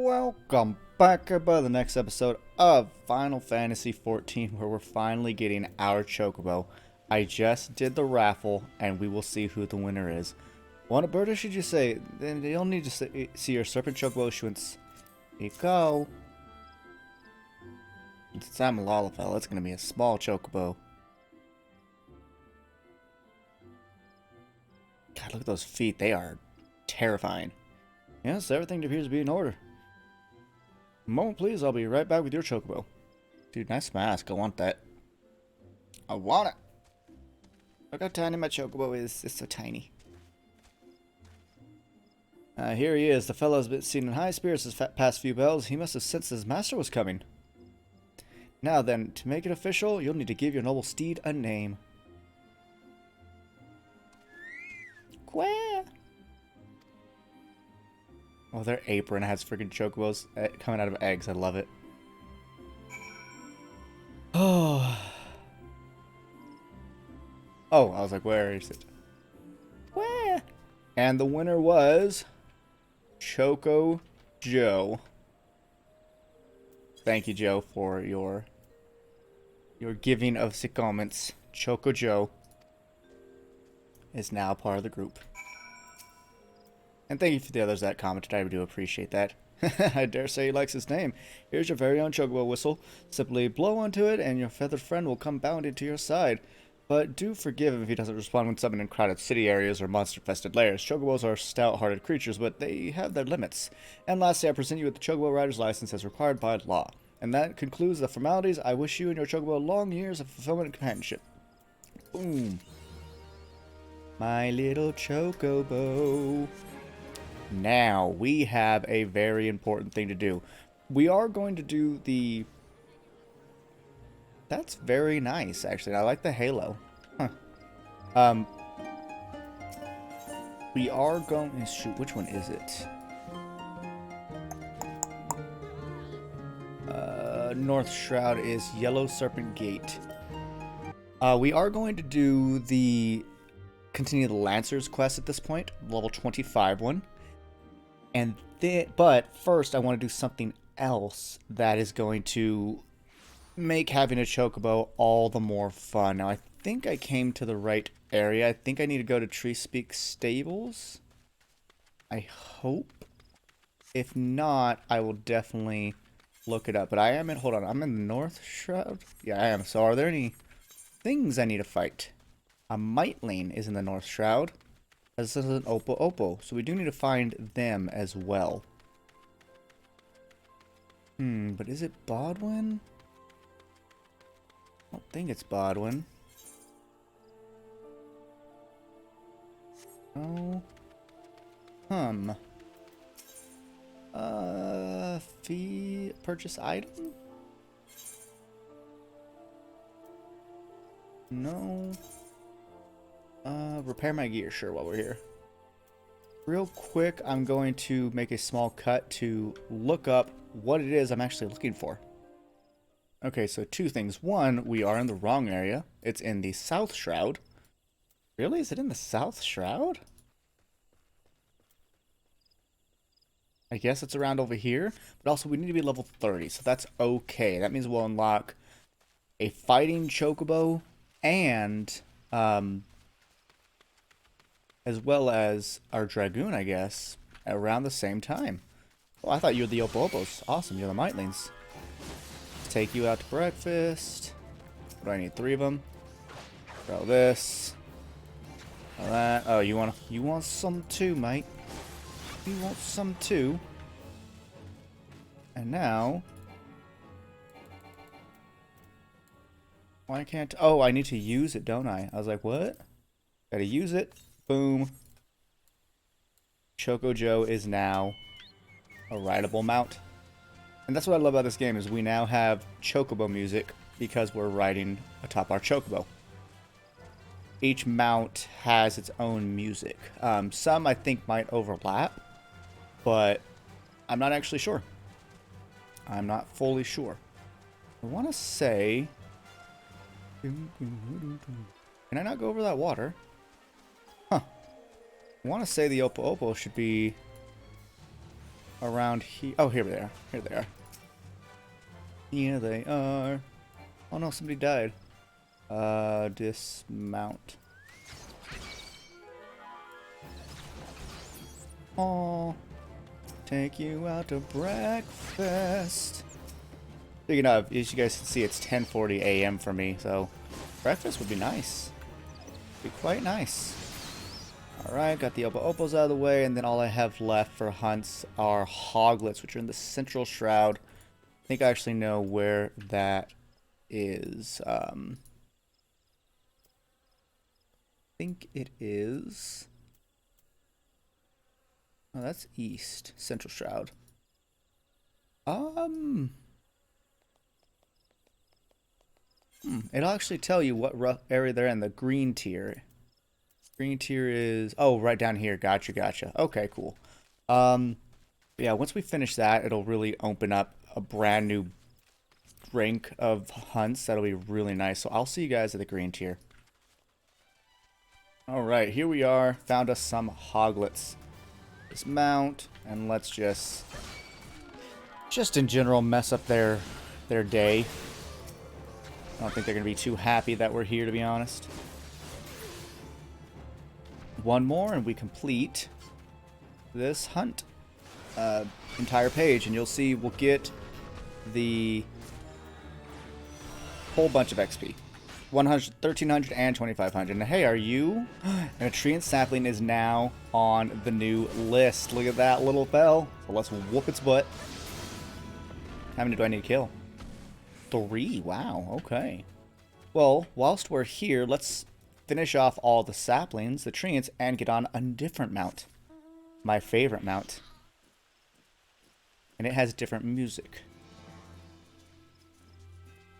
Welcome back by the next episode of Final Fantasy XIV, where we're finally getting our Chocobo. I just did the raffle, and we will see who the winner is. Want a bird, or should you say? Then you'll need to see your Serpent Chocobo issuance. Here you go. Since I'm a Lalafell, it's going to be a small Chocobo. God, look at those feet. They are terrifying. Yes, everything appears to be in order. A moment, please. I'll be right back with your Chocobo. Dude, nice mask. I want that. I want it. Look how tiny my Chocobo is. It's so tiny. Here he is. The fellow has been seen in high spirits his past few bells. He must have sensed his master was coming. Now then, to make it official, you'll need to give your noble steed a name. Quack. Oh, their apron has freaking chocobos coming out of eggs. I love it. Oh. Oh, I was like, where is it? Where? And the winner was Choco Joe. Thank you, Joe, for your giving of the comments. Choco Joe is now part of the group. And thank you for the others that commented. I do appreciate that. I dare say he likes his name. Here's your very own Chocobo whistle. Simply blow onto it and your feathered friend will come bounding to your side. But do forgive him if he doesn't respond when summoned in crowded city areas or monster-infested lairs. Chocobos are stout-hearted creatures, but they have their limits. And lastly, I present you with the Chocobo Rider's License as required by law. And that concludes the formalities. I wish you and your Chocobo long years of fulfillment and companionship. Boom. My little Chocobo. Now, we have a very important thing to do. We are going to do the... That's very nice, actually. I like the halo. Huh. We are going... Shoot, which one is it? North Shroud is Yellow Serpent Gate. We are going to do the... Continue the Lancer's quest at this point. Level 25 one. And then, but first I want to do something else that is going to make having a Chocobo all the more fun. Now I think I came to the right area. I think I need to go to Tree Speak Stables. I hope. If not, I will definitely look it up. But I am in, hold on, I'm in the North Shroud? Yeah, I am. So are there any things I need to fight? A Mightling is in the North Shroud. This is an Oppo, so we do need to find them as well. But is it Bodwin? I don't think it's Bodwin. No. Fee purchase item? No. Repair my gear, sure, while we're here. Real quick, I'm going to make a small cut to look up what it is I'm actually looking for. Okay, so two things. One, we are in the wrong area. It's in the South Shroud. Really? Is it in the South Shroud? I guess it's around over here. But also, we need to be level 30, so that's okay. That means we'll unlock a fighting Chocobo and... as well as our Dragoon, I guess, around the same time. Oh, I thought you were the Oppo-Oppos. Awesome, you're the Mightlings. Take you out to breakfast. What do I need? 3 of them. Throw this. Throw that. Oh, you want some too, mate. You want some too. And now... Why can't... Oh, I need to use it, don't I? I was like, what? Gotta use it. Boom. Choco Joe is now a rideable mount. And that's what I love about this game is we now have Chocobo music because we're riding atop our Chocobo. Each mount has its own music. Some I think might overlap, but I'm not actually sure. I'm not fully sure. I want to say... Can I not go over that water? Huh. I want to say the Oppo should be around here. Oh, here they are. Here they are. Here they are. Oh no, somebody died. Dismount. Oh, take you out to breakfast. Speaking of, as you guys can see, it's 10:40 a.m. for me, so breakfast would be nice. Be quite nice. Alright, got the Opo-Opos out of the way, and then all I have left for hunts are hoglets, which are in the central shroud. I think I actually know where that is. I think it is... Oh, that's east. Central shroud. It'll actually tell you what rough area they're in. The green tier. Green tier is... Oh, right down here. Gotcha, gotcha. Okay, cool. Yeah, once we finish that, it'll really open up a brand new rank of hunts. That'll be really nice. So I'll see you guys at the green tier. Alright, here we are. Found us some hoglets. Dismount, and let's just in general mess up their day. I don't think they're going to be too happy that we're here, to be honest. One more and we complete this hunt entire page, and you'll see we'll get the whole bunch of XP. 100, 1300 and 2500. And hey, are you? And a tree and sapling is now on the new list. Look at that little bell. So let's whoop its butt. How many do I need to kill? 3. Wow, okay. Well, whilst we're here, let's finish off all the saplings, the treants, and get on a different mount. My favorite mount. And it has different music.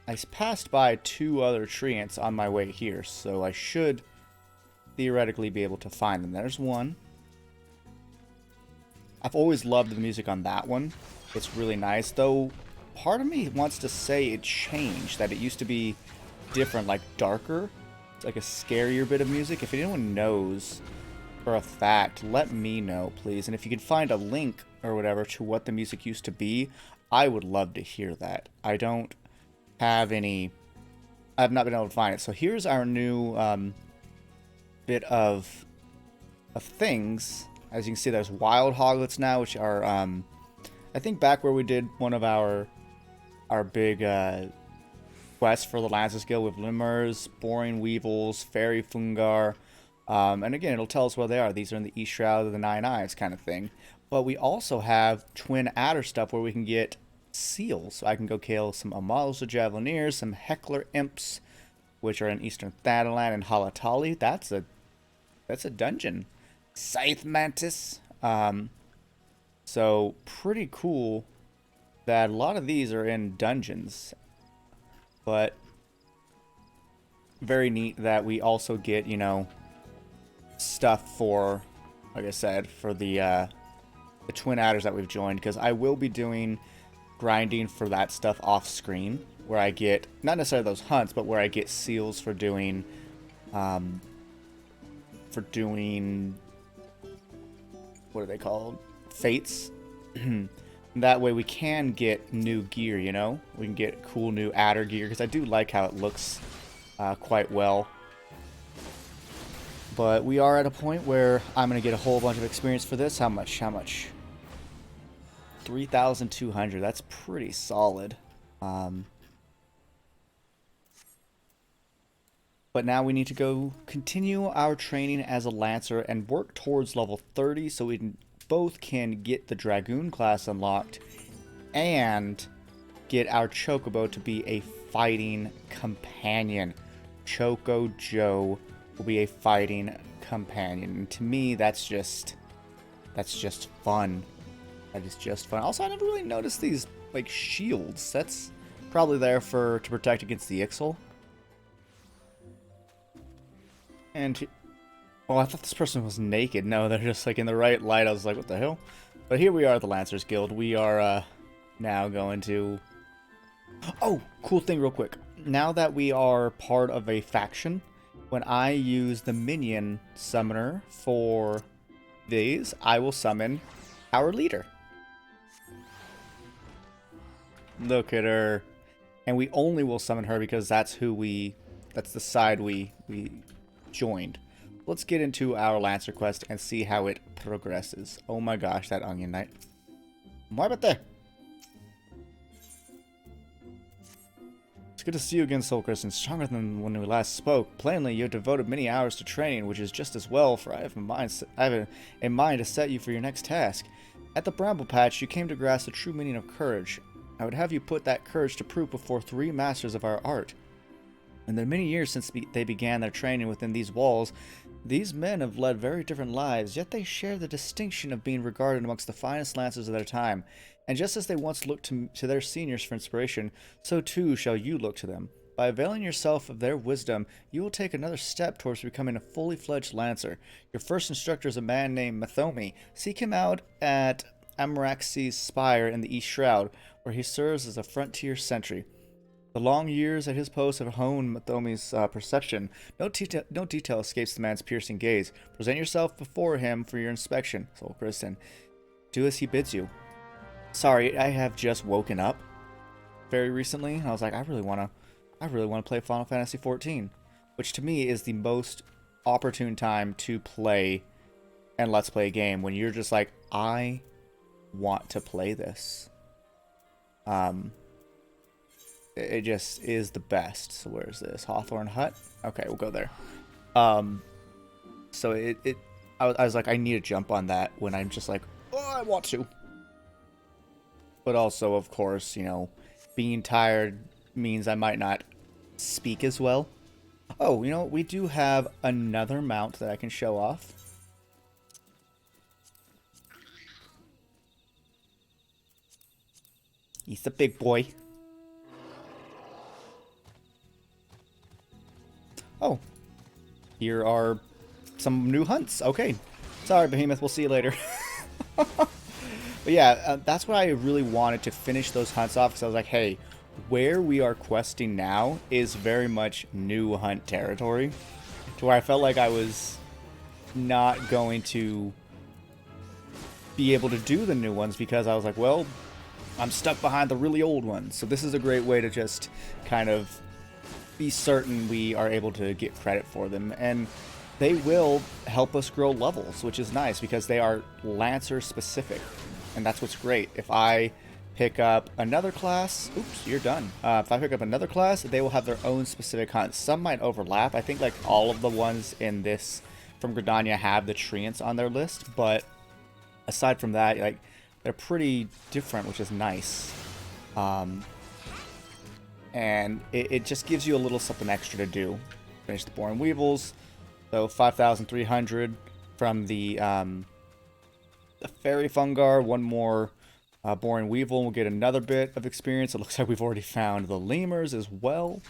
I passed by 2 other treants on my way here, so I should theoretically be able to find them. There's one. I've always loved the music on that one. It's really nice, though part of me wants to say it changed, that it used to be different, like darker. It's like a scarier bit of music. If anyone knows for a fact, let me know, please. And if you can find a link or whatever to what the music used to be, I would love to hear that. I don't have any... I've not been able to find it. So here's our new bit of things. As you can see, there's wild hoglets now, which are, I think back where we did one of our big quests for the Lancer skill with lemurs, boring weevils, fairy fungar, and again, it'll tell us where they are. These are in the East Shroud of the Nine Eyes kind of thing. But we also have twin adder stuff where we can get seals. So I can go kill some Amalos of Javelineers, some Heckler Imps, which are in Eastern Thanalan and Halatali. That's a dungeon. Scythe Mantis. So pretty cool that a lot of these are in dungeons. But very neat that we also get, you know, stuff for, like I said, for the twin adders that we've joined, because I will be doing grinding for that stuff off screen, where I get not necessarily those hunts, but where I get seals for doing what are they called? Fates. That way we can get new gear, you know? We can get cool new adder gear, because I do like how it looks quite well. But we are at a point where I'm going to get a whole bunch of experience for this. How much? 3,200. That's pretty solid. But now we need to go continue our training as a Lancer and work towards level 30 so we both can get the Dragoon class unlocked and get our Chocobo to be a fighting companion. Choco Joe will be a fighting companion. And to me, that's just fun. That is just fun. Also, I never really noticed these like shields. That's probably there to protect against the Ixal. And oh, I thought this person was naked. No, they're just like in the right light. I was like, what the hell? But here we are at the Lancers Guild. We are now going to... Oh, cool thing real quick. Now that we are part of a faction, when I use the minion summoner for these, I will summon our leader. Look at her. And we only will summon her because that's the side we joined. Let's get into our Lancer quest and see how it progresses. Oh my gosh, that Onion Knight. Muévete! It's good to see you again, Soulkrist, and stronger than when we last spoke. Plainly, you have devoted many hours to training, which is just as well, for I have in mind to set you for your next task. At the Bramble Patch, you came to grasp the true meaning of courage. I would have you put that courage to proof before 3 masters of our art. In the many years since they began their training within these walls, these men have led very different lives, yet they share the distinction of being regarded amongst the finest lancers of their time. And just as they once looked to their seniors for inspiration, so too shall you look to them. By availing yourself of their wisdom, you will take another step towards becoming a fully fledged lancer. Your first instructor is a man named Mathomi. Seek him out at Amaraxi's Spire in the East Shroud, where he serves as a frontier sentry. The long years at his post have honed Mathomi's perception. No detail escapes the man's piercing gaze. Present yourself before him for your inspection, Soulkrist, and do as he bids you. Sorry, I have just woken up very recently, and I was like, I really want to play Final Fantasy XIV, which to me is the most opportune time to play and let's play a game when you're just like, I want to play this. It just is the best. So where's this? Hawthorne Hut? Okay, we'll go there. So I was like, I need to jump on that when I'm just like, oh, I want to. But also, of course, you know, being tired means I might not speak as well. Oh, you know, we do have another mount that I can show off. He's a big boy. Oh, here are some new hunts. Okay. Sorry, Behemoth. We'll see you later. But yeah, that's what I really wanted to finish those hunts off, because I was like, hey, where we are questing now is very much new hunt territory, to where I felt like I was not going to be able to do the new ones because I was like, well, I'm stuck behind the really old ones. So this is a great way to just kind of be certain we are able to get credit for them. And they will help us grow levels, which is nice because they are Lancer specific. And that's what's great. If I pick up another class, oops, you're done. If I pick up another class, they will have their own specific hunts. Some might overlap. I think like all of the ones in this from Gridania have the treants on their list, but aside from that, like they're pretty different, which is nice. And it just gives you a little something extra to do. Finish the Boring Weevils. So 5,300 from the Fairy Fungar. One more Boring Weevil. We'll get another bit of experience. It looks like we've already found the Lemurs as well,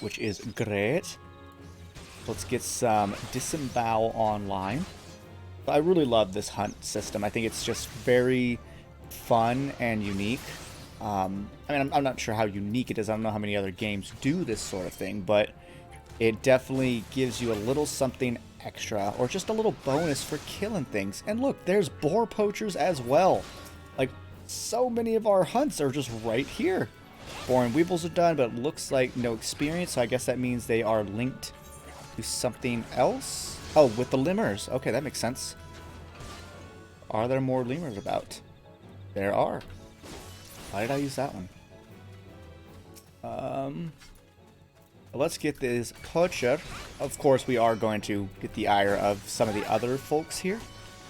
which is great. Let's get some Disembowel online. I really love this hunt system. I think it's just very fun and unique. I mean, I'm not sure how unique it is. I don't know how many other games do this sort of thing, but it definitely gives you a little something extra, or just a little bonus for killing things. And look, there's boar poachers as well. Like, so many of our hunts are just right here. Boring Weevils are done, but it looks like no experience, so I guess that means they are linked to something else. Oh, with the Lemurs. Okay, that makes sense. Are there more Lemurs about? There are. Why did I use that one? Let's get this poacher. Of course, we are going to get the ire of some of the other folks here.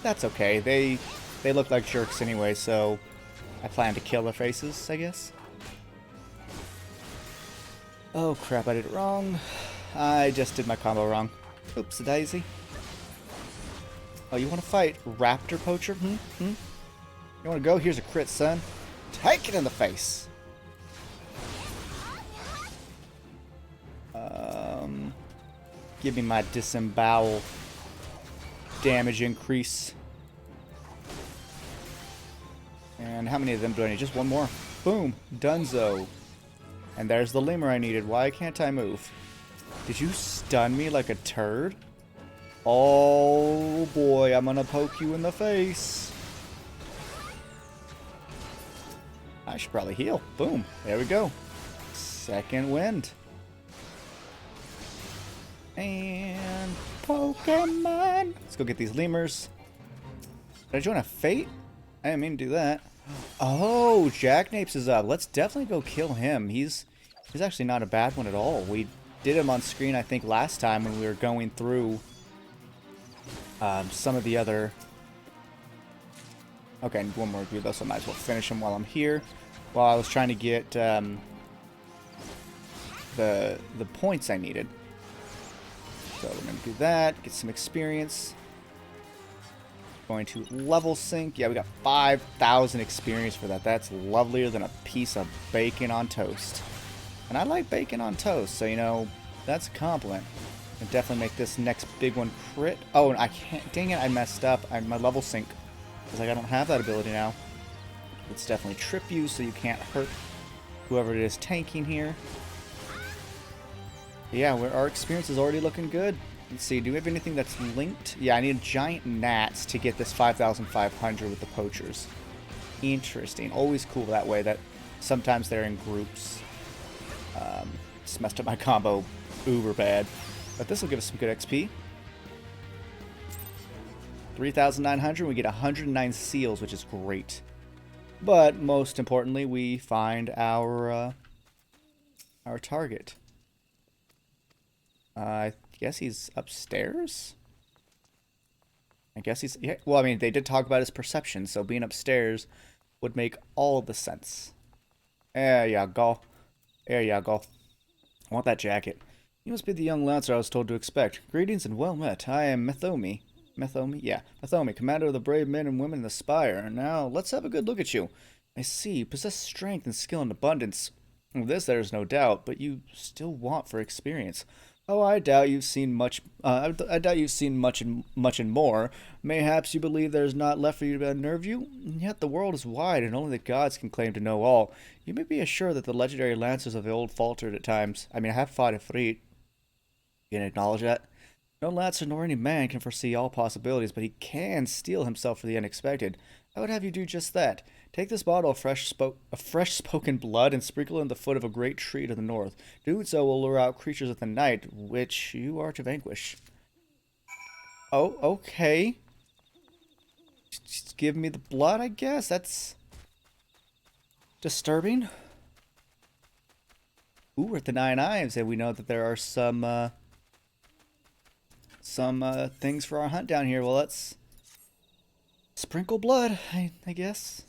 That's okay. They look like jerks anyway, so I plan to kill their faces, I guess. Oh crap, I did it wrong. I just did my combo wrong. Oops, a daisy. Oh, you want to fight? Raptor poacher? You want to go? Here's a crit, son. Take it in the face. Give me my Disembowel damage increase. And how many of them do I need? Just one more. Boom. Dunzo. And there's the lemur I needed. Why can't I move? Did you stun me like a turd? Oh boy, I'm gonna poke you in the face. I should probably heal. Boom. There we go. Second wind. And Pokemon. Let's go get these lemurs. Did I join a fate? I didn't mean to do that. Oh, Jackanapes is up. Let's definitely go kill him. He's actually not a bad one at all. We did him on screen, I think, last time when we were going through some of the other... Okay, one more review though, so I might as well finish him while I'm here. While I was trying to get the points I needed. So we're going to do that, get some experience. Going to level sync. Yeah, we got 5,000 experience for that. That's lovelier than a piece of bacon on toast. And I like bacon on toast, so you know, that's a compliment. I'll definitely make this next big one crit. Oh, and I can't, dang it, I messed up. My level sync. It's like I don't have that ability now. Let's definitely trip you so you can't hurt whoever it is tanking here. Yeah, our experience is already looking good. Let's see, do we have anything that's linked? Yeah, I need giant gnats to get this 5,500 with the poachers. Interesting. Always cool that way, that sometimes they're in groups. Just messed up my combo uber bad. But this will give us some good XP. 3,900, we get 109 seals, which is great. But most importantly, we find our target. I guess he's upstairs? I guess he's... Yeah, well, I mean, they did talk about his perception, so being upstairs would make all the sense. There you go. There you go. I want that jacket. You must be the young lancer I was told to expect. Greetings and well met. I am Methomi. Methomi? Yeah. Methomi, commander of the brave men and women in the Spire. Now, let's have a good look at you. I see. You possess strength and skill in abundance. Of this there is no doubt, but you still want for experience. Oh, I doubt you've seen much. I doubt you've seen much and more. Mayhaps you believe there is not left for you to unnerve you. And yet the world is wide, and only the gods can claim to know all. You may be assured that the legendary lancers of the old faltered at times. I mean, I have fought Ifrit. You can acknowledge that. No lancer nor any man can foresee all possibilities, but he can steel himself for the unexpected. I would have you do just that. Take this bottle of fresh-spoken blood and sprinkle it in the foot of a great tree to the north. Doing so will lure out creatures of the night, which you are to vanquish. Oh, okay. Just give me the blood, I guess. That's disturbing. Ooh, we're at the 9 Knives, and we know that there are some things for our hunt down here. Well, let's sprinkle blood, I guess.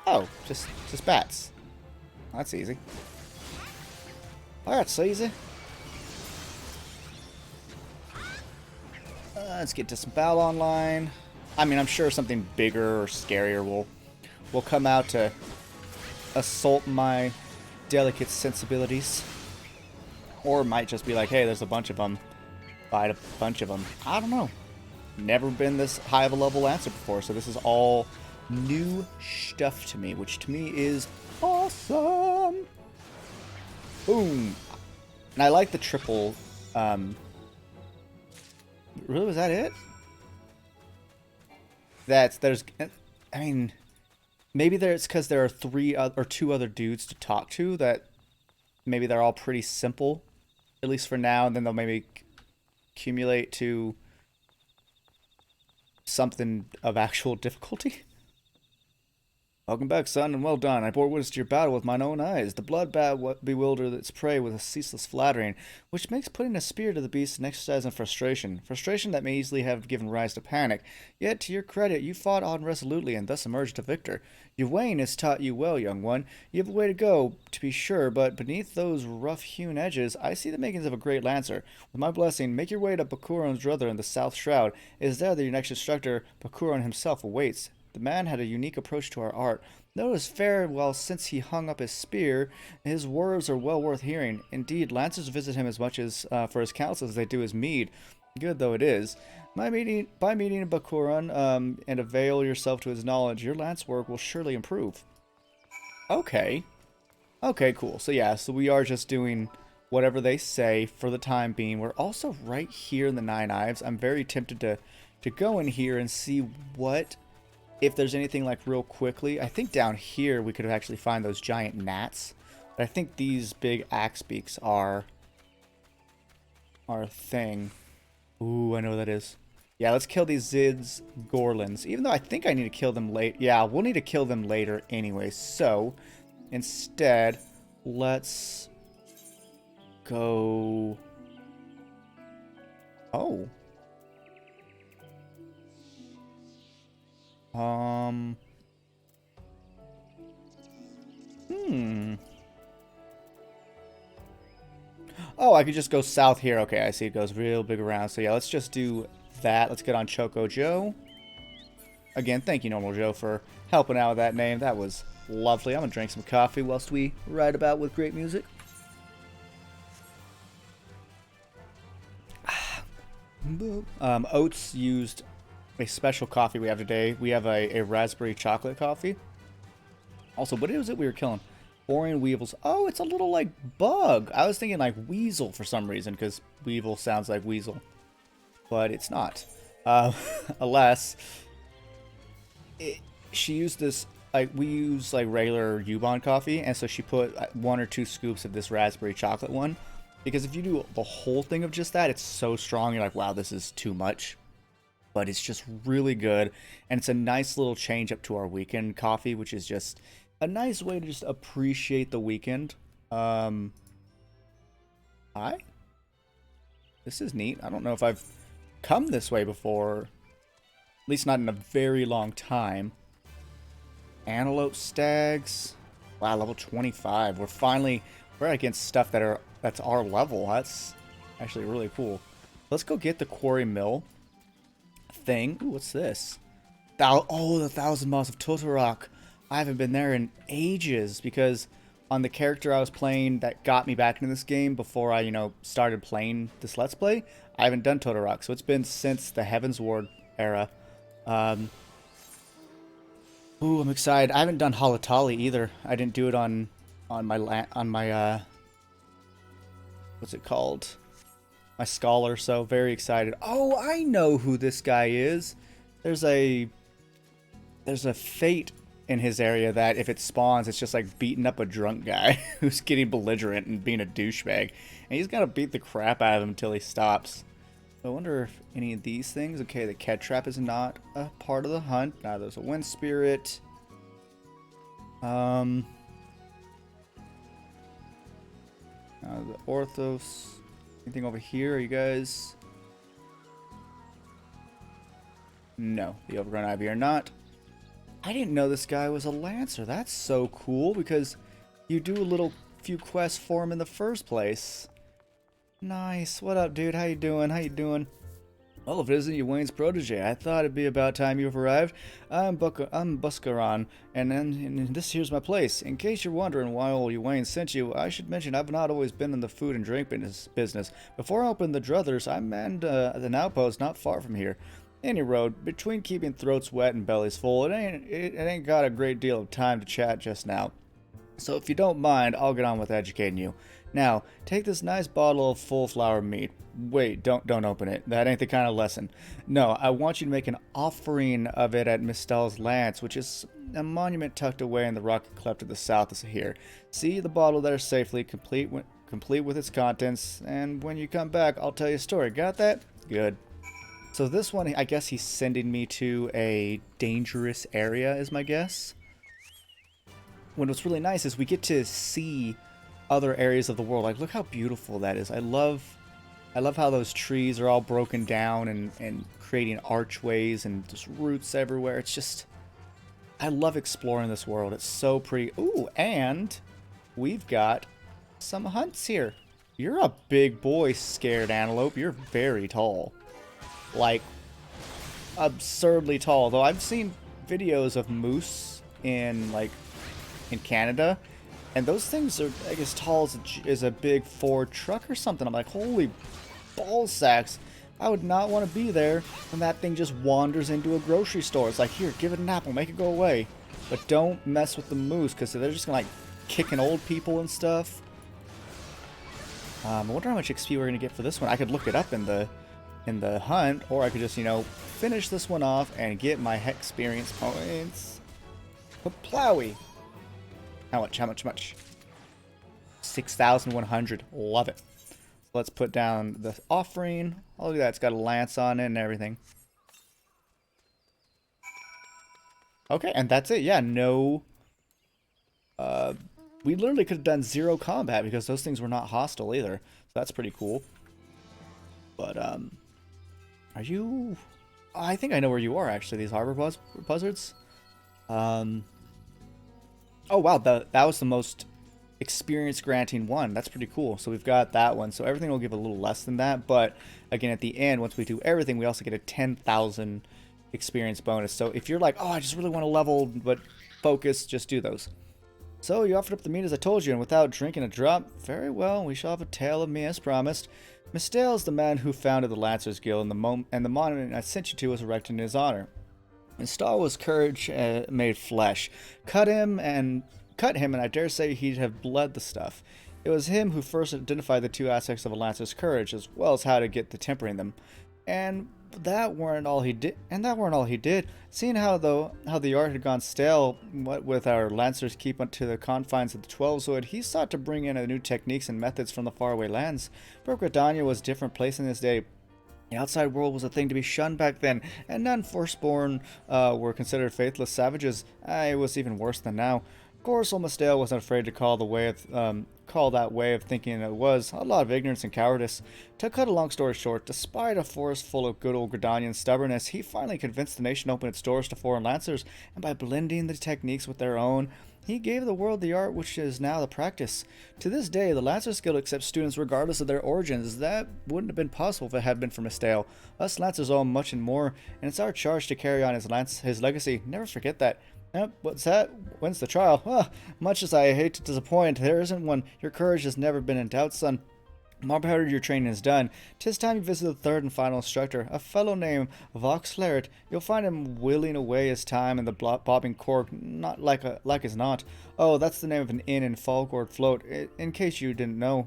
Oh, just bats. That's easy. Oh, that's so easy. Let's get to some battle online. I mean, I'm sure something bigger or scarier will come out to assault my delicate sensibilities. Or it might just be like, hey, there's a bunch of them. Fight a bunch of them. I don't know. Never been this high of a level lancer before, so this is all new stuff to me, which to me is awesome. Boom. And I like the triple. Really, was that it? There's. I mean, maybe it's because there are 2 other dudes to talk to that. Maybe they're all pretty simple, at least for now, and then they'll maybe accumulate to something of actual difficulty. Welcome back, son, and well done. I bore witness to your battle with mine own eyes. The blood bat bewildered its prey with a ceaseless flattering, which makes putting a spear to the beast an exercise in frustration. Frustration that may easily have given rise to panic. Yet, to your credit, you fought on resolutely and thus emerged a victor. Your Wayne has taught you well, young one. You have a way to go, to be sure, but beneath those rough-hewn edges, I see the makings of a great lancer. With my blessing, make your way to Bakuron's druther in the South Shroud. It is there that your next instructor, Bakuron himself, awaits. The man had a unique approach to our art. Though it was fair well since he hung up his spear, his words are well worth hearing. Indeed, lancers visit him as much as for his counsel as they do his mead. Good though it is. By meeting Bakuron and avail yourself to his knowledge, your lance work will surely improve. Okay. Okay, cool. So yeah, so we are just doing whatever they say for the time being. We're also right here in the 9 Knives. I'm very tempted to go in here and see what if there's anything like real quickly. I think down here we could actually find those giant gnats. But I think these big axe beaks are a thing. Ooh, I know what that is. Yeah, let's kill these Zids Gorlins. Even though I think I need to kill them late. Yeah, we'll need to kill them later anyway. So, instead, let's go... Oh. Oh, I could just go south here. Okay, I see it goes real big around. So yeah, let's just do that. Let's get on Choco Joe. Again, thank you, Normal Joe, for helping out with that name. That was lovely. I'm going to drink some coffee whilst we ride about with great music. Oats used a special coffee we have today. We have a raspberry chocolate coffee. Also, what is it we were killing? Boring weevils. Oh, it's a little like bug. I was thinking like weasel for some reason because weevil sounds like weasel. But it's not. Alas, she used this, like, we use like regular Ubon coffee, and so she put 1 or 2 scoops of this raspberry chocolate one. Because if you do the whole thing of just that, it's so strong, you're like, wow, this is too much. But it's just really good, and it's a nice little change up to our weekend coffee, which is just a nice way to just appreciate the weekend. Hi? This is neat. I don't know if I've come this way before. At least not in a very long time. Antelope stags. Wow, level 25. We're against stuff that's our level. That's actually really cool. Let's go get the quarry mill thing. Ooh, what's this? Oh, the 1,000 Miles of Totorock. I haven't been there in ages because on the character I was playing that got me back into this game before I, started playing this Let's Play, I haven't done Totorock. So it's been since the Heaven's Ward era. Ooh, I'm excited. I haven't done Halatali either. I didn't do it on my what's it called? My scholar, so very excited. Oh, I know who this guy is. There's a fate in his area that if it spawns, it's just like beating up a drunk guy who's getting belligerent and being a douchebag. And he's got to beat the crap out of him until he stops. So I wonder if any of these things... Okay, the Cat Trap is not a part of the hunt. Now there's a Wind Spirit. The Orthos. Anything over here? Are you guys... No, the Overgrown Ivy are not. I didn't know this guy was a Lancer. That's so cool because you do a few quests for him in the first place. Nice. What up, dude? How you doing? Well, if it isn't you, Wayne's protege, I thought it'd be about time you've arrived. I'm Buskaran, and this here's my place. In case you're wondering why old Wayne sent you, I should mention I've not always been in the food and drink business. Before I opened the Druthers, I manned an outpost not far from here. Any road, between keeping throats wet and bellies full, it ain't got a great deal of time to chat just now. So if you don't mind, I'll get on with educating you. Now, take this nice bottle of full flower meat. Wait, don't open it. That ain't the kind of lesson. No, I want you to make an offering of it at Mistel's Lance, which is a monument tucked away in the rocky cleft to the south of here. See the bottle there safely, complete with its contents, and when you come back, I'll tell you a story. Got that? Good. So this one, I guess he's sending me to a dangerous area, is my guess. What's really nice is we get to see other areas of the world. Like, look how beautiful that is. I love how those trees are all broken down and creating archways and just roots everywhere. It's just, I love exploring this world. It's so pretty. Ooh, and we've got some hunts here. You're a big boy, Scared Antelope. You're very tall. Like, absurdly tall. Though I've seen videos of moose in Canada, and those things are like as tall as a big Ford truck or something. I'm like, holy ball sacks. I would not want to be there when that thing just wanders into a grocery store. It's like, here, give it an apple, make it go away. But don't mess with the moose, because they're just gonna like kicking old people and stuff. I wonder how much XP we're gonna get for this one. I could look it up in the hunt, or I could just, finish this one off and get my experience points. Plowy. How much? How much? 6,100. Love it. So let's put down the offering. Oh, look at that. It's got a lance on it and everything. Okay, and that's it. Yeah, no... we literally could have done 0 combat because those things were not hostile either. So that's pretty cool. But, are you... I think I know where you are, actually, these harbor buzzards. Oh, wow, that was the most experience-granting one. That's pretty cool. So we've got that one. So everything will give a little less than that. But, again, at the end, once we do everything, we also get a 10,000 experience bonus. So if you're like, oh, I just really want to level, but focus, just do those. So you offered up the meat as I told you, and without drinking a drop, very well, we shall have a tale of me as promised. Misdale is the man who founded the Lancers Guild, and the monument I sent you to was erected in his honor. Misdale was courage made flesh. Cut him, and I dare say he'd have bled the stuff. It was him who first identified the two aspects of a Lancer's courage, as well as how to get to tempering them. And that weren't all he did. Seeing how the art had gone stale, what with our Lancers keep to the confines of the 12-wood, he sought to bring in new techniques and methods from the faraway lands. For Gridania was a different place in this day. The outside world was a thing to be shunned back then, and none firstborn were considered faithless savages. It was even worse than now. Of course, old Misdale wasn't afraid to call that way of thinking it was a lot of ignorance and cowardice. To cut a long story short, despite a forest full of good old Gridanian stubbornness, he finally convinced the nation to open its doors to foreign lancers, and by blending the techniques with their own, he gave the world the art which is now the practice. To this day, the Lancers Guild accepts students regardless of their origins. That wouldn't have been possible if it had been for Misdale. Us Lancers owe him much and more, and it's our charge to carry on his legacy. Never forget that. What's that? When's the trial? Much as I hate to disappoint, there isn't one. Your courage has never been in doubt, son. More powder your training is done. 'Tis time you visit the third and final instructor, a fellow named Vox Claret. You'll find him willing away his time in the bobbing cork, not like as not. Oh, that's the name of an inn in Falgord Float, in case you didn't know.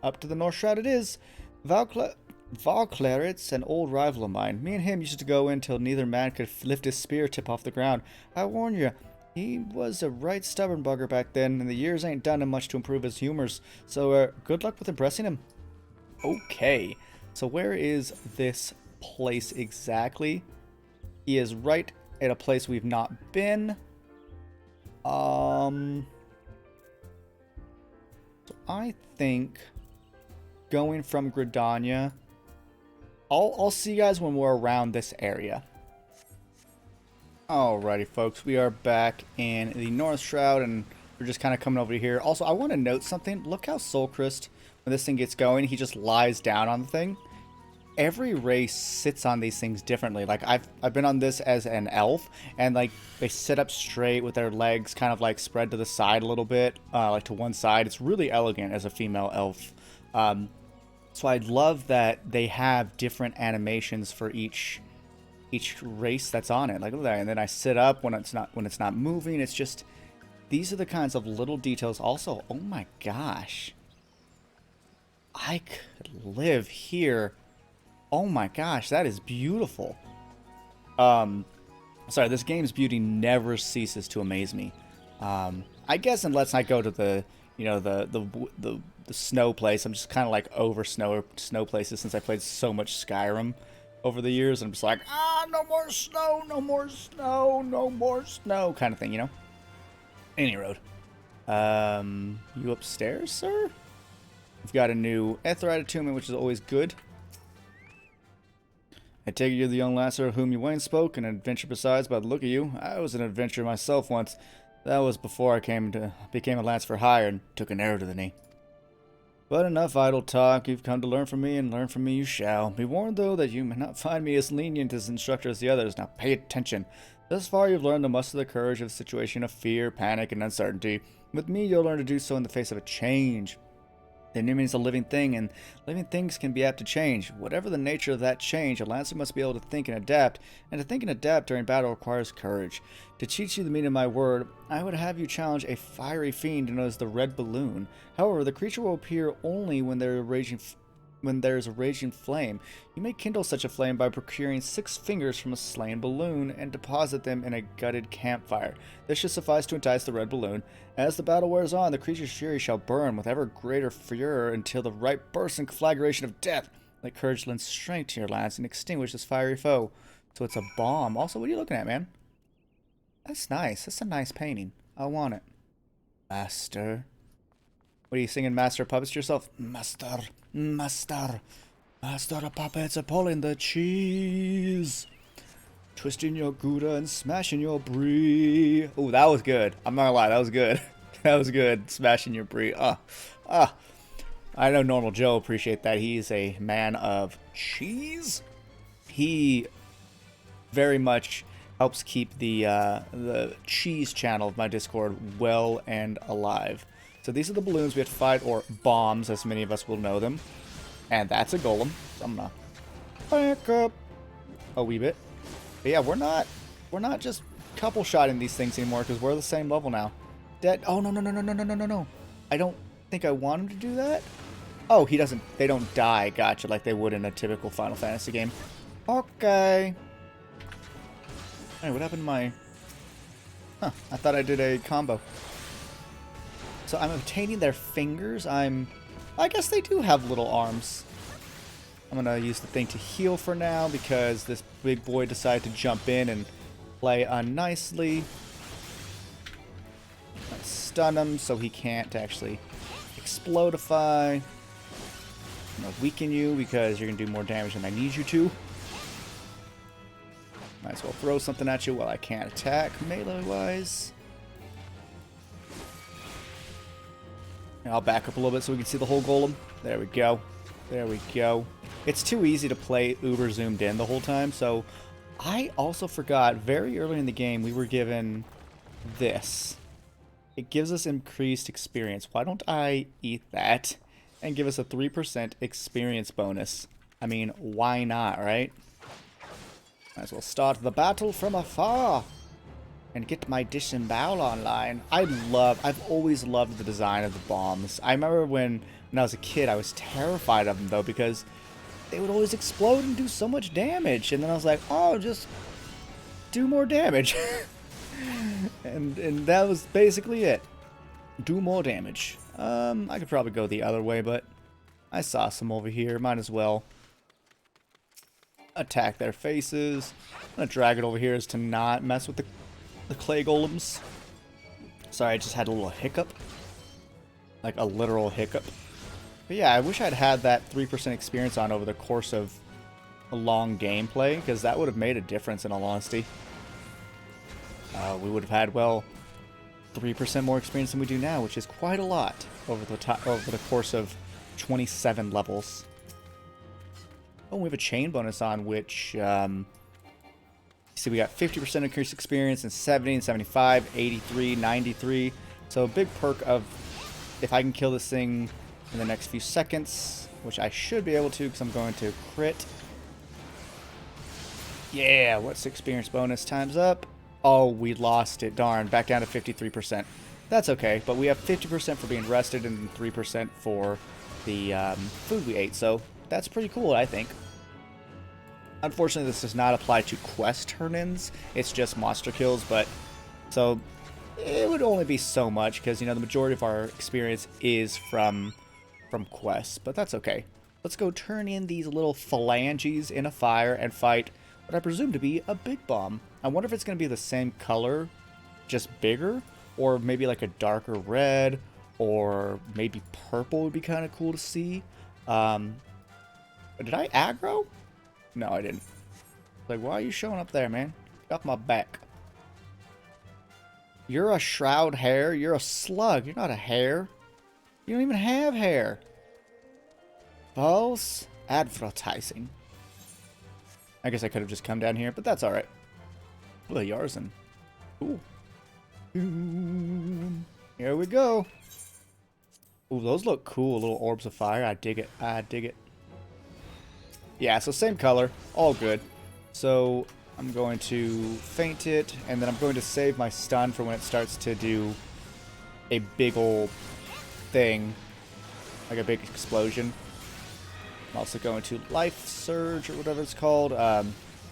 Up to the North Shroud it is. Val Claret's an old rival of mine. Me and him used to go in till neither man could lift his spear tip off the ground. I warn you, he was a right stubborn bugger back then, and the years ain't done him much to improve his humors. So, good luck with impressing him. Okay, so where is this place exactly? He is right at a place we've not been. So I think going from Gridania, I'll see you guys when we're around this area. Alrighty, folks, we are back in the North Shroud, and we're just kind of coming over here. Also, I want to note something. Look how Soulkrist, when this thing gets going, he just lies down on the thing. Every race sits on these things differently. Like, I've been on this as an elf, and like they sit up straight with their legs kind of like spread to the side a little bit, like to one side. It's really elegant as a female elf. So I love that they have different animations for each race that's on it. Like, look at that. And then I sit up when it's not moving. It's just, these are the kinds of little details. Also, oh my gosh, I could live here. Oh my gosh, that is beautiful. Sorry, this game's beauty never ceases to amaze me. I guess unless I go to the snow place. I'm just kind of like over snow places since I played so much Skyrim over the years. I'm just like, no more snow, no more snow, no more snow, kind of thing, you know? Any road. You upstairs, sir? We've got a new Etherite attunement, which is always good. I take it you're the young lasser of whom you once spoke, an adventure besides by the look of you. I was an adventurer myself once. That was before I became a lance for hire and took an arrow to the knee. But enough idle talk. You've come to learn from me, and learn from me you shall. Be warned, though, that you may not find me as lenient as instructor as the others. Now pay attention. Thus far you've learned to muster the courage of a situation of fear, panic, and uncertainty. With me you'll learn to do so in the face of a change. The enemy is a living thing, and living things can be apt to change. Whatever the nature of that change, a lancer must be able to think and adapt, and to think and adapt during battle requires courage. To teach you the meaning of my word, I would have you challenge a fiery fiend known as the Red Balloon. However, the creature will appear only when there are raging when there's a raging flame. You may kindle such a flame by procuring 6 fingers from a slain balloon and deposit them in a gutted campfire. This should suffice to entice the red balloon. As the battle wears on, the creature's fury shall burn with ever greater furor until the ripe burst and conflagration of death. Let courage lend strength to your lance and extinguish this fiery foe. So it's a bomb. Also, what are you looking at, man? That's nice. That's a nice painting. I want it. Master. What are you singing, Master of Puppets, to yourself? Master, Master, Master of Puppets are pulling the cheese. Twisting your Gouda and smashing your brie. Oh, that was good. I'm not gonna lie, that was good. That was good. Smashing your brie. I know Normal Joe appreciate that. He's a man of cheese. He very much helps keep the cheese channel of my Discord well and alive. So these are the balloons we have to fight, or bombs, as many of us will know them. And that's a golem. So I'm gonna back up a wee bit. But yeah, we're not just couple shotting these things anymore because we're the same level now. Dead. Oh no. I don't think I want him to do that. Oh, they don't die, gotcha, like they would in a typical Final Fantasy game. Okay. Hey, what happened to my... Huh, I thought I did a combo. So I'm obtaining their fingers. I guess they do have little arms. I'm gonna use the thing to heal for now because this big boy decided to jump in and play unnicely. Let's stun him so he can't actually explodify. I'm gonna weaken you because you're gonna do more damage than I need you to. Might as well throw something at you while I can't attack melee-wise. And I'll back up a little bit so we can see the whole golem. There we go. There we go. It's too easy to play uber zoomed in the whole time, so I also forgot very early in the game we were given this. It gives us increased experience. Why don't I eat that and give us a 3% experience bonus? I mean, why not, right? Might as well start the battle from afar and get my disembowel online. I've always loved the design of the bombs. I remember when I was a kid, I was terrified of them though because they would always explode and do so much damage. And then I was like, oh, just do more damage. and that was basically it. Do more damage. I could probably go the other way, but I saw some over here. Might as well attack their faces. I'm gonna drag it over here as to not mess with the clay golems. Sorry, I just had a little hiccup. Like a literal hiccup. But yeah, I wish I'd had that 3% experience on over the course of a long gameplay, because that would have made a difference in all honesty. We would have had, well, 3% more experience than we do now, which is quite a lot over the course of 27 levels. Oh, we have a chain bonus on, which, see, we got 50% increased experience and 70 and 75, 83, 93. So a big perk of if I can kill this thing in the next few seconds, which I should be able to because I'm going to crit. Yeah, what's experience bonus times up? Oh, we lost it. Darn, back down to 53%. That's okay, but we have 50% for being rested and 3% for the food we ate, so that's pretty cool, I think. Unfortunately, this does not apply to quest turn-ins. It's just monster kills, but so it would only be so much because, you know, the majority of our experience is from quests, but that's okay. Let's go turn in these little phalanges in a fire and fight what I presume to be a big bomb. I wonder if it's going to be the same color, just bigger, or maybe like a darker red, or maybe purple would be kind of cool to see. Did I aggro? No, I didn't. Like, why are you showing up there, man? Get off my back. You're a shroud hare. You're a slug. You're not a hare. You don't even have hair. False advertising. I guess I could have just come down here, but that's alright. Ooh, a Yarzan. Cool. Here we go. Ooh, those look cool. Little orbs of fire. I dig it. I dig it. Yeah, so same color. All good. So I'm going to feint it, and then I'm going to save my stun for when it starts to do a big ol' thing. Like a big explosion. I'm also going to Life Surge, or whatever it's called.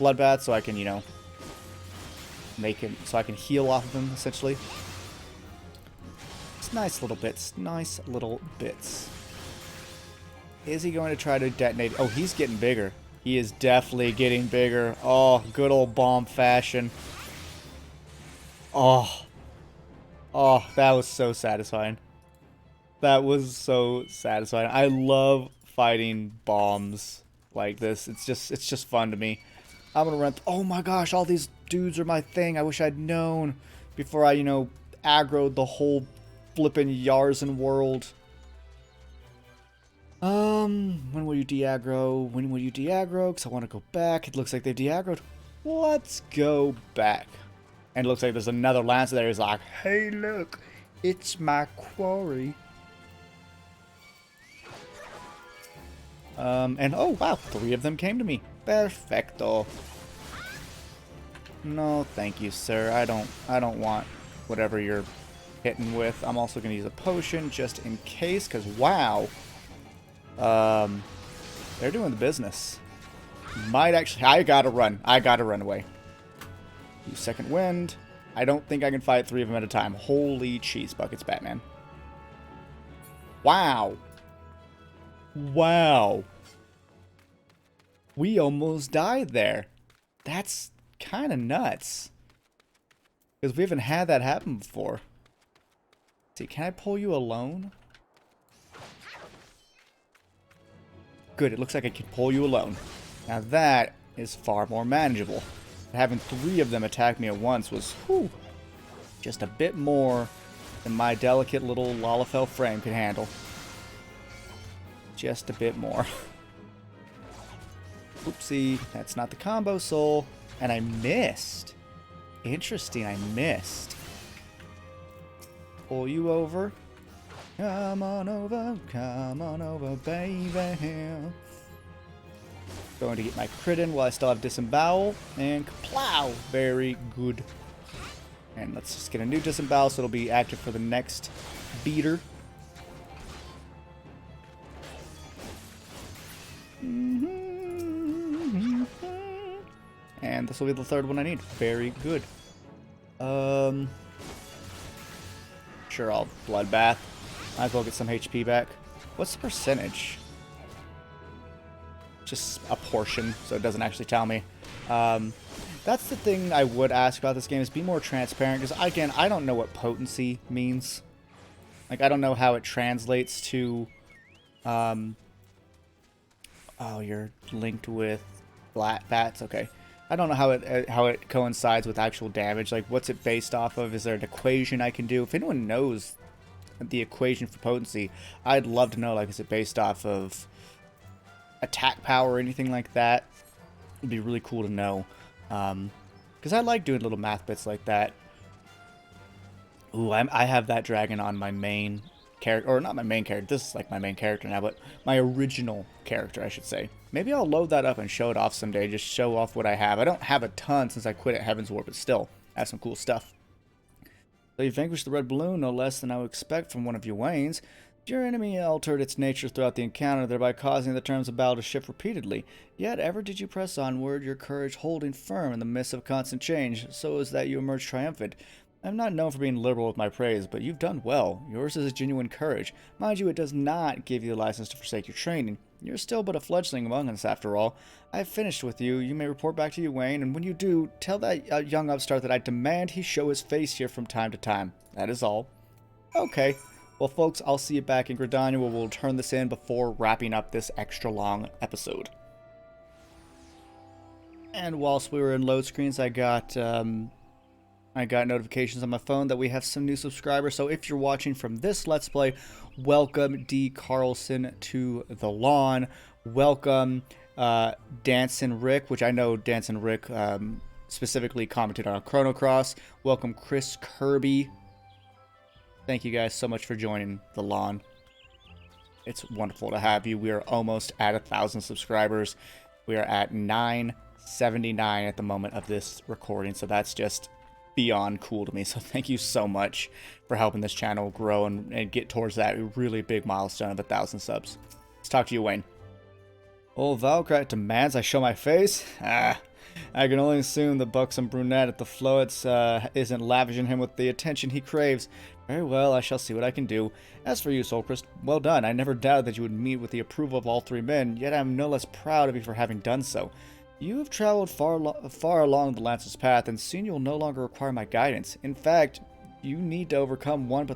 Bloodbath, so I can, you know, make him, so I can heal off of him, essentially. It's nice little bits. Nice little bits. Is he going to try to detonate? Oh, he's getting bigger. He is definitely getting bigger. Oh, good old bomb fashion. Oh. Oh, that was so satisfying. That was so satisfying. I love fighting bombs like this. It's just fun to me. I'm gonna run. Oh my gosh, all these dudes are my thing. I wish I'd known before I, you know, aggroed the whole flippin' Eorzea world. When will you de-aggro? When will you de-aggro? Because I want to go back. It looks like they've de-aggroed. Let's go back. And it looks like there's another Lancer there. He's like, hey, look, it's my quarry. And oh wow, 3 of them came to me. Perfecto. No, thank you, sir. I don't want whatever you're hitting with. I'm also gonna use a potion just in case, because wow. They're doing the business. Might actually, I gotta run away. Use second wind. I don't think I can fight 3 of them at a time. Holy cheese buckets, Batman. Wow. Wow. We almost died there. That's kind of nuts. Because we haven't had that happen before. See, can I pull you alone? Good, it looks like I can pull you alone. Now that is far more manageable. Having 3 of them attack me at once was, whew, just a bit more than my delicate little Lalafell frame could handle. Just a bit more. Oopsie, that's not the combo soul. And I missed. Interesting, I missed. Pull you over. Come on over, baby. Going to get my crit in while I still have disembowel. And kaplow! Very good. And let's just get a new disembowel so it'll be active for the next beater. And this will be the 3rd one I need. Very good. Sure, I'll bloodbath. Might as well get some HP back. What's the percentage? Just a portion, so it doesn't actually tell me. That's the thing I would ask about this game, is be more transparent, because again, I don't know what potency means. Like, I don't know how it translates to, oh, you're linked with flat bats, okay. I don't know how it coincides with actual damage. Like, what's it based off of? Is there an equation I can do? If anyone knows the equation for potency, I'd love to know. Like, is it based off of attack power or anything like that? It'd be really cool to know. Because I like doing little math bits like that. Ooh, I have that dragon on my main character, or not my main character. This is like my main character now, but my original character, I should say. Maybe I'll load that up and show it off someday. Just show off what I have. I don't have a ton since I quit at Heaven's War, but still, I have some cool stuff. So you vanquished the red balloon no less than I would expect from one of your Waynes. Your enemy altered its nature throughout the encounter, thereby causing the terms of battle to shift repeatedly. Yet ever did you press onward, your courage holding firm in the midst of constant change, so is that you emerge triumphant. I'm not known for being liberal with my praise, but you've done well. Yours is a genuine courage. Mind you, it does not give you the license to forsake your training. You're still but a fledgling among us, after all. I've finished with you. You may report back to you, Wayne, and when you do, tell that young upstart that I demand he show his face here from time to time. That is all. Okay. Well, folks, I'll see you back in Gridania, where we'll turn this in before wrapping up this extra long episode. And whilst we were in load screens, I got notifications on my phone that we have some new subscribers. So if you're watching from this Let's Play, welcome D. Carlson to the lawn. Welcome Dancin' Rick, which I know Dancin' Rick specifically commented on Chrono Cross. Welcome Chris Kirby. Thank you guys so much for joining the lawn. It's wonderful to have you. We are almost at 1,000 subscribers. We are at 979 at the moment of this recording, so that's just beyond cool to me. So thank you so much for helping this channel grow and get towards that really big milestone of 1,000 subs. Let's talk to you, Wayne. Old Valkrat demands I show my face? Ah, I can only assume the buxom brunette at the Floets isn't lavishing him with the attention he craves. Very well, I shall see what I can do. As for you, Soulkrist, well done. I never doubted that you would meet with the approval of all three men, yet I am no less proud of you for having done so. You have traveled far along the Lancer's path, and soon you will no longer require my guidance. In fact, you need to overcome one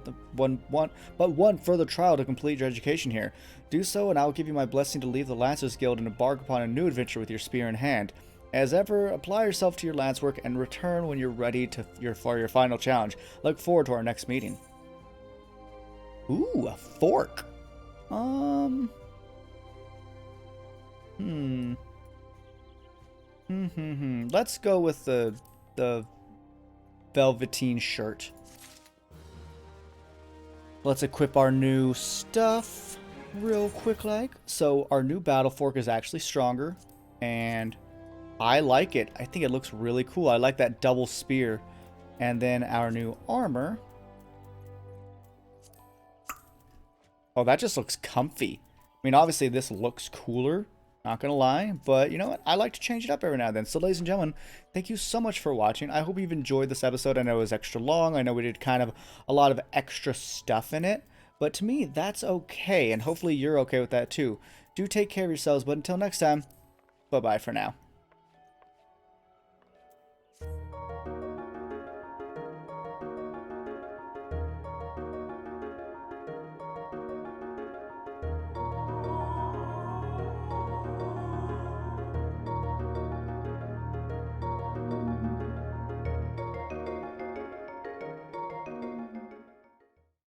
further trial to complete your education here. Do so, and I will give you my blessing to leave the Lancers Guild and embark upon a new adventure with your spear in hand. As ever, apply yourself to your lance work and return when you're ready for your final challenge. Look forward to our next meeting. Ooh, a fork. Let's go with the velveteen shirt. Let's equip our new stuff real quick like. So our new battle fork is actually stronger, and I like it. I think it looks really cool. I like that double spear. And then our new armor. Oh, that just looks comfy. I mean, obviously this looks cooler, not gonna lie, but you know what? I like to change it up every now and then. So ladies and gentlemen, thank you so much for watching. I hope you've enjoyed this episode. I know it was extra long. I know we did kind of a lot of extra stuff in it, but to me, that's okay. And hopefully you're okay with that too. Do take care of yourselves, but until next time, bye-bye for now.